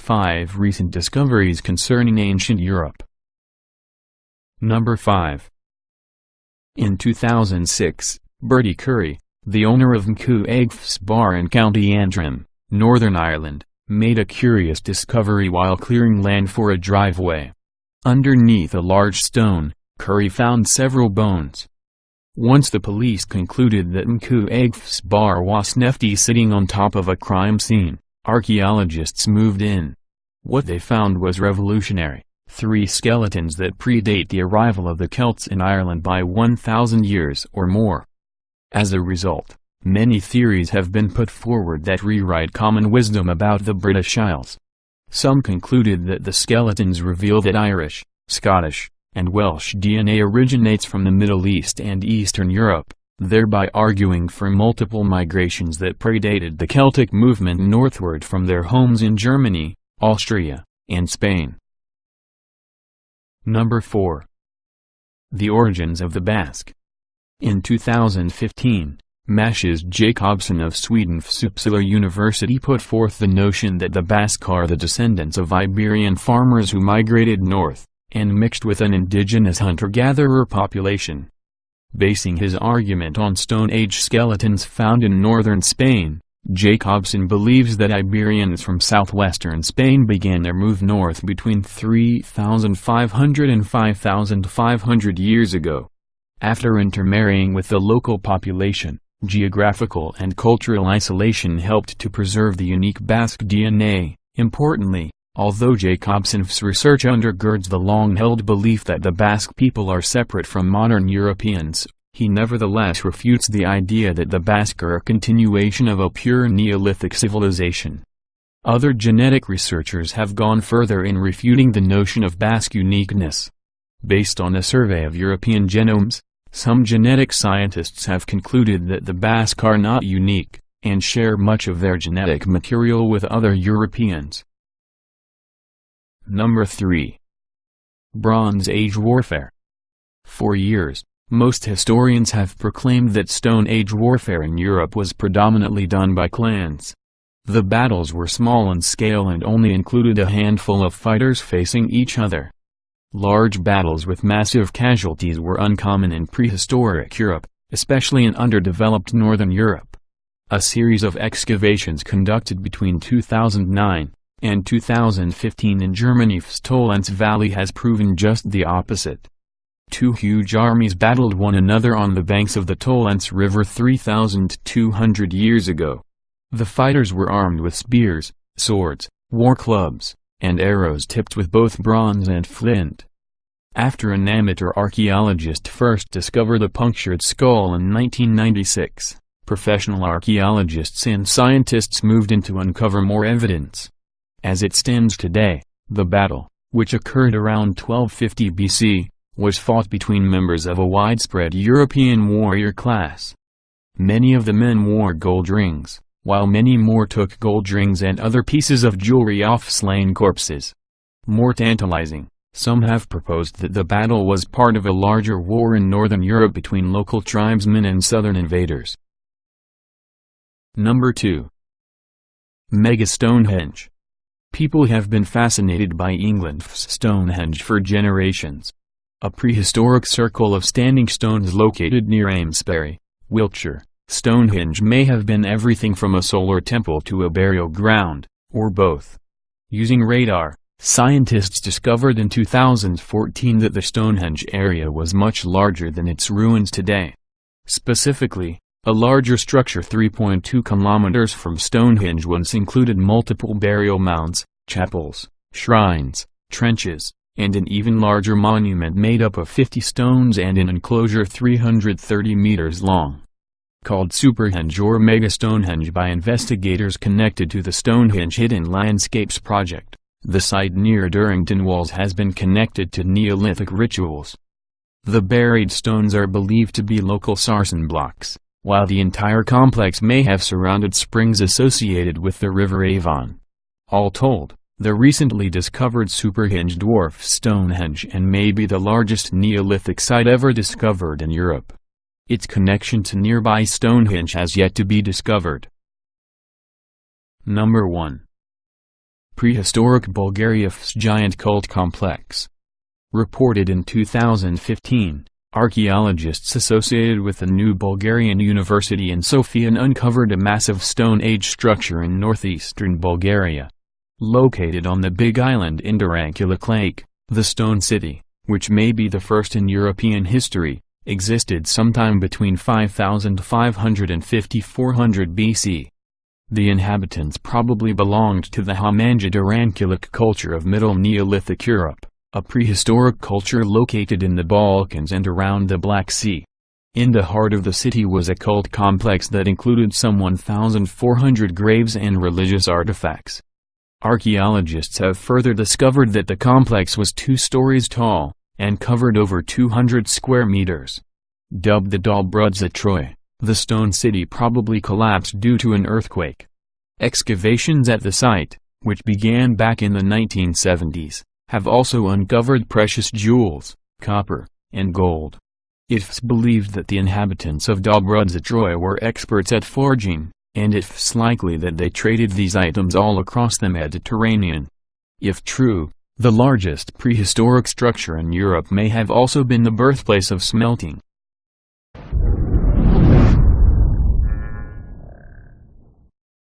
5 Recent Discoveries Concerning Ancient Europe. Number 5. In 2006, Bertie Curry, the owner of Mcug's Bar in County Antrim, Northern Ireland, made a curious discovery while clearing land for a driveway. Underneath a large stone, Curry found several bones. Once the police concluded that Mcug's Bar was nifty sitting on top of a crime scene, archaeologists moved in. What they found was revolutionary: 3 skeletons that predate the arrival of the Celts in Ireland by 1,000 years or more. As a result, many theories have been put forward that rewrite common wisdom about the British Isles. Some concluded that the skeletons reveal that Irish, Scottish, and Welsh DNA originates from the Middle East and Eastern Europe, thereby arguing for multiple migrations that predated the Celtic movement northward from their homes in Germany, Austria, and Spain. Number 4. The origins of the Basque. In 2015, Mattias Jakobsson of Sweden's Uppsala University put forth the notion that the Basque are the descendants of Iberian farmers who migrated north and mixed with an indigenous hunter-gatherer population. Basing his argument on Stone Age skeletons found in northern Spain, Jakobsson believes that Iberians from southwestern Spain began their move north between 3,500 and 5,500 years ago. After intermarrying with the local population, geographical and cultural isolation helped to preserve the unique Basque DNA. Importantly, although Jakobsson's research undergirds the long-held belief that the Basque people are separate from modern Europeans, he nevertheless refutes the idea that the Basque are a continuation of a pure Neolithic civilization. Other genetic researchers have gone further in refuting the notion of Basque uniqueness. Based on a survey of European genomes, some genetic scientists have concluded that the Basque are not unique, and share much of their genetic material with other Europeans. Number 3. Bronze Age warfare. For years, most historians have proclaimed that Stone Age warfare in Europe was predominantly done by clans. The battles were small in scale and only included a handful of fighters facing each other. Large battles with massive casualties were uncommon in prehistoric Europe, especially in underdeveloped northern Europe. A series of excavations conducted between 2009 and 2015 in Germany's Tolentz Valley has proven just the opposite. 2 huge armies battled one another on the banks of the Tolentz River 3,200 years ago. The fighters were armed with spears, swords, war clubs, and arrows tipped with both bronze and flint. After an amateur archaeologist first discovered a punctured skull in 1996, professional archaeologists and scientists moved in to uncover more evidence. As it stands today, the battle, which occurred around 1250 BC, was fought between members of a widespread European warrior class. Many of the men wore gold rings, while many more took gold rings and other pieces of jewelry off slain corpses. More tantalizing, some have proposed that the battle was part of a larger war in northern Europe between local tribesmen and southern invaders. Number 2. Mega Stonehenge. People have been fascinated by England's Stonehenge for generations. A prehistoric circle of standing stones located near Amesbury, Wiltshire, Stonehenge may have been everything from a solar temple to a burial ground, or both. Using radar, scientists discovered in 2014 that the Stonehenge area was much larger than its ruins today. Specifically, a larger structure 3.2 kilometers from Stonehenge once included multiple burial mounds, chapels, shrines, trenches, and an even larger monument made up of 50 stones and an enclosure 330 meters long. Called Superhenge or Mega Stonehenge by investigators connected to the Stonehenge Hidden Landscapes project, the site near Durrington Walls has been connected to Neolithic rituals. The buried stones are believed to be local sarsen blocks, while the entire complex may have surrounded springs associated with the River Avon. All told, the recently discovered Superhenge dwarfs Stonehenge and may be the largest Neolithic site ever discovered in Europe. Its connection to nearby Stonehenge has yet to be discovered. Number 1. Prehistoric Bulgaria's giant cult complex. Reported in 2015, archaeologists associated with the New Bulgarian University in Sofia uncovered a massive Stone Age structure in northeastern Bulgaria. Located on the big island in Durankulak Lake, the Stone City, which may be the first in European history, existed sometime between 5550–400 BC. The inhabitants probably belonged to the Hamanja-Durankulak culture of Middle Neolithic Europe, a prehistoric culture located in the Balkans and around the Black Sea. In the heart of the city was a cult complex that included some 1,400 graves and religious artifacts. Archaeologists have further discovered that the complex was 2 stories tall, and covered over 200 square meters. Dubbed the Dobrudza Troy, the stone city probably collapsed due to an earthquake. Excavations at the site, which began back in the 1970s, have also uncovered precious jewels, copper, and gold. It's believed that the inhabitants of Dobrudza Troy were experts at forging, and it's likely that they traded these items all across the Mediterranean. If true, the largest prehistoric structure in Europe may have also been the birthplace of smelting.